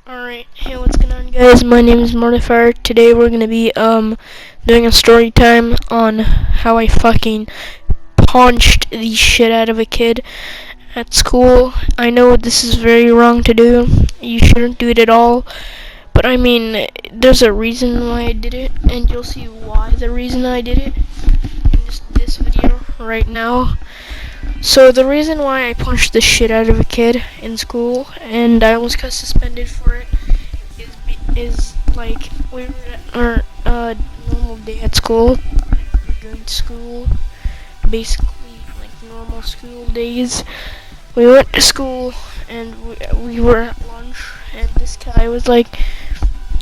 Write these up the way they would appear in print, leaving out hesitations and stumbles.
Alright, hey, what's going on, guys? My name is Mortifier. Today we're gonna be doing a story time on how I fucking punched the shit out of a kid at school. I know this is very wrong to do. You shouldn't do it at all. But I mean, there's a reason why I did it, and you'll see why the reason I did it in this video right now. So the reason why I punched the shit out of a kid in school and I almost got suspended for it is like we were at our normal day at school. We were going to school, basically like normal school days. We went to school and we were at lunch, and this guy was like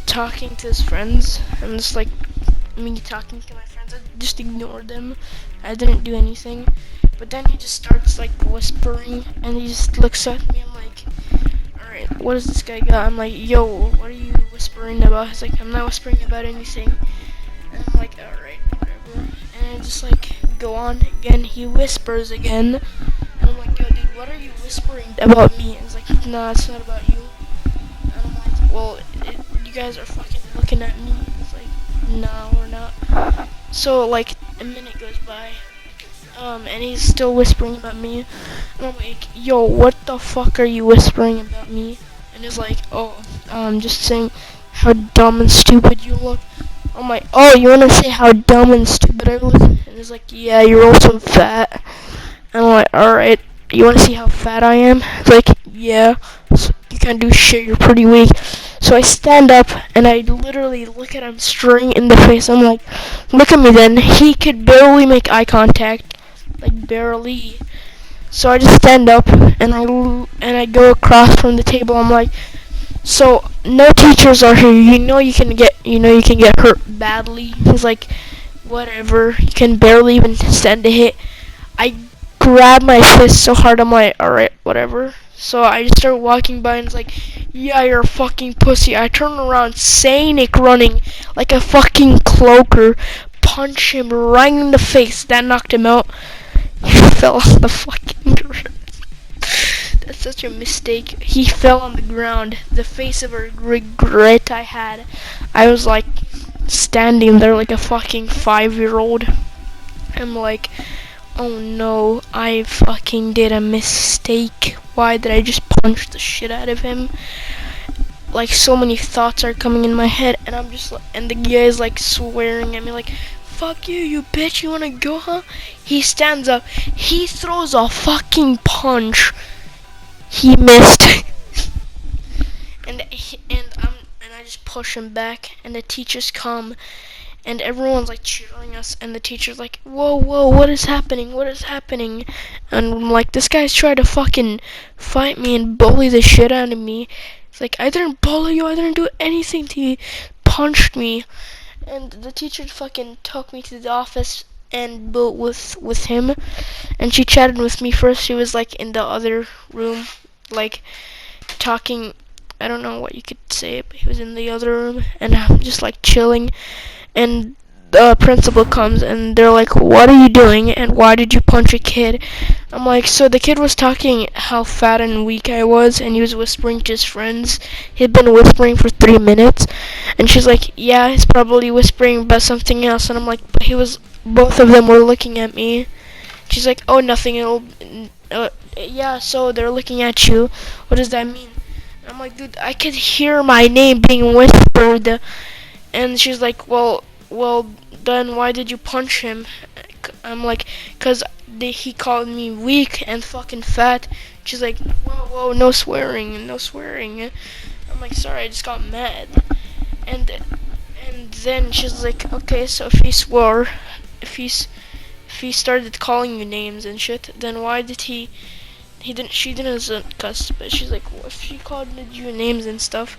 talking to his friends. And just like me talking to my friends, I just ignored them. I didn't do anything. But then he just starts like whispering, and he just looks at me. I'm like, alright, what does this guy got? I'm like, yo, what are you whispering about? He's like, I'm not whispering about anything. And I'm like, alright, whatever. And I just like go on again. He whispers again. And I'm like, yo, dude, what are you whispering about me? And he's like, nah, it's not about you. And I'm like, well, you guys are fucking looking at me. It's like, no, we're not. So like a minute goes by. And he's still whispering about me. And I'm like, yo, what the fuck are you whispering about me? And he's like, oh, I'm just saying how dumb and stupid you look. I'm like, oh, you wanna say how dumb and stupid I look? And he's like, yeah, you're also fat. And I'm like, alright, you wanna see how fat I am? It's like, yeah, so you can't do shit, you're pretty weak. So I stand up and I literally look at him straight in the face. I'm like, look at me then. He could barely make eye contact. Like barely. So I just stand up and I go across from the table. I'm like, so no teachers are here. You can get hurt badly. He's like, whatever. You can barely even stand a hit. I grab my fist so hard. I'm like, alright, whatever. So I just start walking by and it's like, yeah, you're a fucking pussy. I turn around, Sanic running like a fucking cloaker, punch him right in the face. That knocked him out. He fell on the fucking ground. That's such a mistake. He fell on the ground. The face of a regret I had. I was like standing there like a fucking 5-year-old. I'm like, oh no, I fucking did a mistake. Why did I just punch the shit out of him? Like so many thoughts are coming in my head, and I'm just like, and the guy is like swearing at me like, fuck you, you bitch, you wanna go, huh? He stands up, he throws a fucking punch. He missed. and I just push him back, and the teachers come, and everyone's like cheering us, and the teacher's like, whoa, what is happening? What is happening? And I'm like, this guy's trying to fucking fight me and bully the shit out of me. It's like, I didn't bully you, I didn't do anything to you. Punched me. And the teacher fucking took me to the office and with him, and she chatted with me first. She was like in the other room, like talking. I don't know what you could say, but he was in the other room, and I'm just like chilling. And the principal comes, and they're like, "What are you doing? And why did you punch a kid?" I'm like, so the kid was talking how fat and weak I was, and he was whispering to his friends. He'd been whispering for 3 minutes, and she's like, yeah, he's probably whispering about something else. And I'm like, but both of them were looking at me. She's like, oh, nothing, yeah, so they're looking at you. What does that mean? And I'm like, dude, I could hear my name being whispered. And she's like, well, then why did you punch him? I'm like, cause he called me weak and fucking fat. She's like, whoa, no swearing. I'm like, sorry, I just got mad. And then she's like, okay, so if he started calling you names and shit, then why did she didn't cuss, but she's like, well, if she called you names and stuff,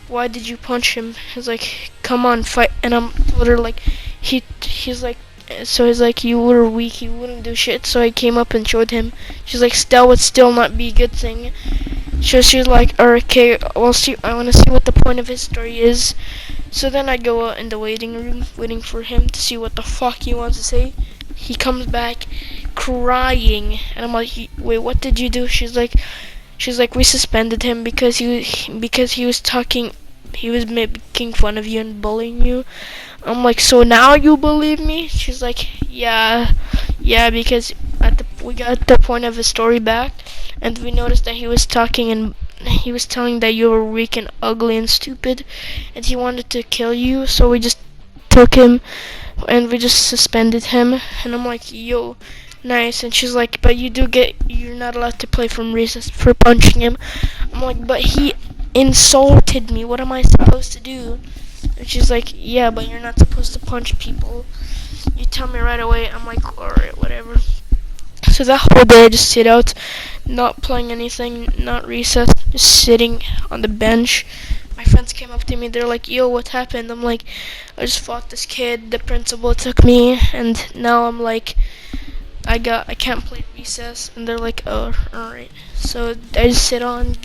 why did you punch him? He's like, come on, fight. And I'm told her like, he's like, so he's like, you were weak, you wouldn't do shit. So I came up and showed him. She's like, that would still not be a good thing. So she's like, okay, well, see, I want to see what the point of his story is. So then I go out in the waiting room, waiting for him to see what the fuck he wants to say. He comes back crying, and I'm like, wait, what did you do? She's like, She's like, we suspended him because he was talking, he was making fun of you and bullying you. I'm like, so now you believe me? She's like, yeah, because we got the point of his story back, and we noticed that he was talking and he was telling that you were weak and ugly and stupid, and he wanted to kill you. So we just took him and we just suspended him. And I'm like, yo, nice. And she's like, but you're not allowed to play from recess for punching him. I'm like, but he insulted me. What am I supposed to do? And she's like, yeah, but you're not supposed to punch people. You tell me right away. I'm like, alright, whatever. So that whole day I just sit out, not playing anything, not recess, just sitting on the bench. My friends came up to me, they're like, yo, what happened? I'm like, I just fought this kid, the principal took me, and now I'm like, I can't play recess. And they're like, oh, alright. So I just sit on,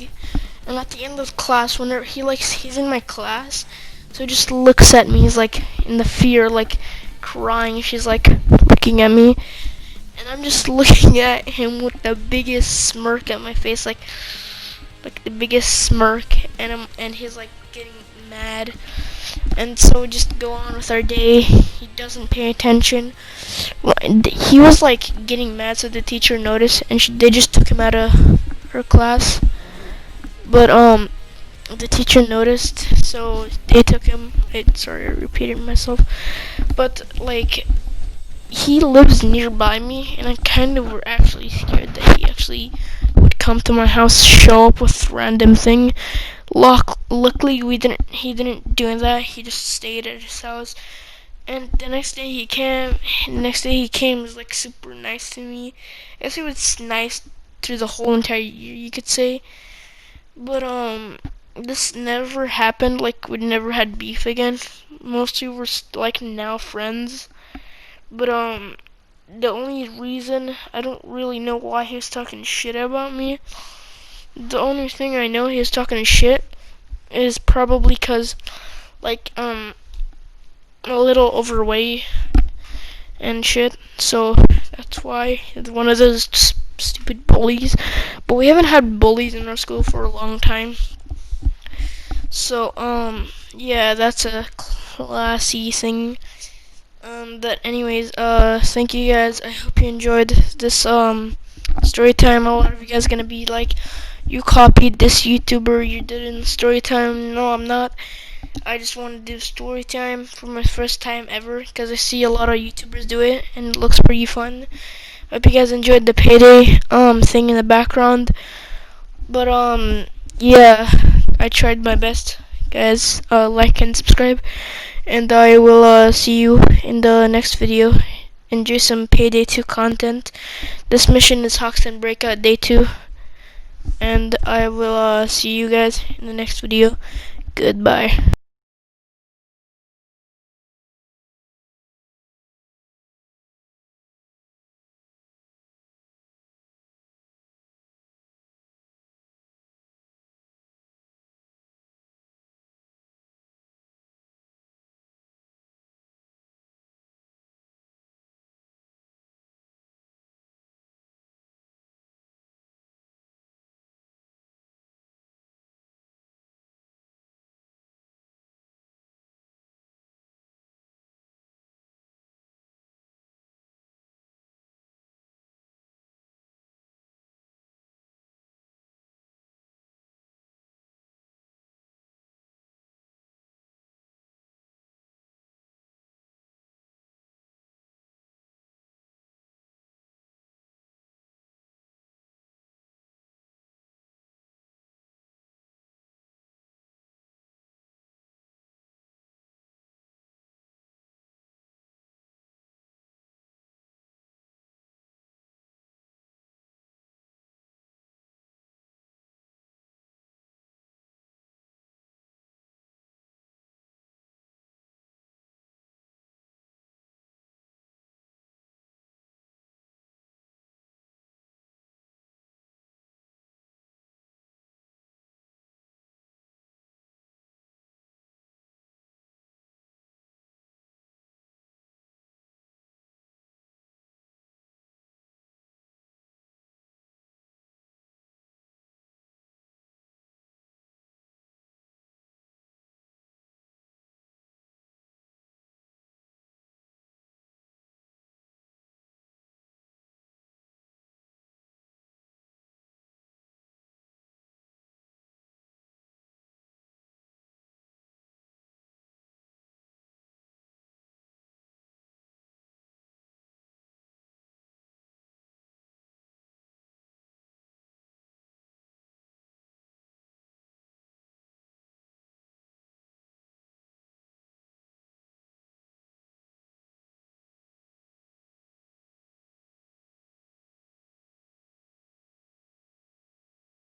and at the end of class, whenever he's in my class, so he just looks at me, he's like, in the fear, like, crying. She's like, looking at me, and I'm just looking at him with the biggest smirk on my face, like the biggest smirk, and he's like getting mad. And so we just go on with our day. He doesn't pay attention. He was like getting mad, so the teacher noticed, and they just took him out of her class. But the teacher noticed, so they took him. Sorry, I repeated myself. But like, he lives nearby me, and I kind of were actually scared that he actually would come to my house, show up with random thing. Luckily, he didn't do that. He just stayed at his house. And the next day he came. He was like super nice to me. I guess he was nice through the whole entire year, you could say. But this never happened. Like, we never had beef again. Mostly we're like now friends. But the only reason, I don't really know why he was talking shit about me. The only thing I know he was talking shit is probably 'cause like a little overweight and shit. So that's why it's one of those stupid bullies. But we haven't had bullies in our school for a long time. So yeah, that's a classy thing. Thank you guys. I hope you enjoyed this story time. A lot of you guys gonna be like, you copied this YouTuber, you did it in story time. No, I'm not. I just want to do story time for my first time ever, because I see a lot of YouTubers do it and it looks pretty fun. Hope you guys enjoyed the payday thing in the background. But yeah, I tried my best. Guys, like and subscribe, and I will see you in the next video. Enjoy some Payday 2 content. This mission is Hoxton Breakout Day 2, and I will see you guys in the next video. Goodbye.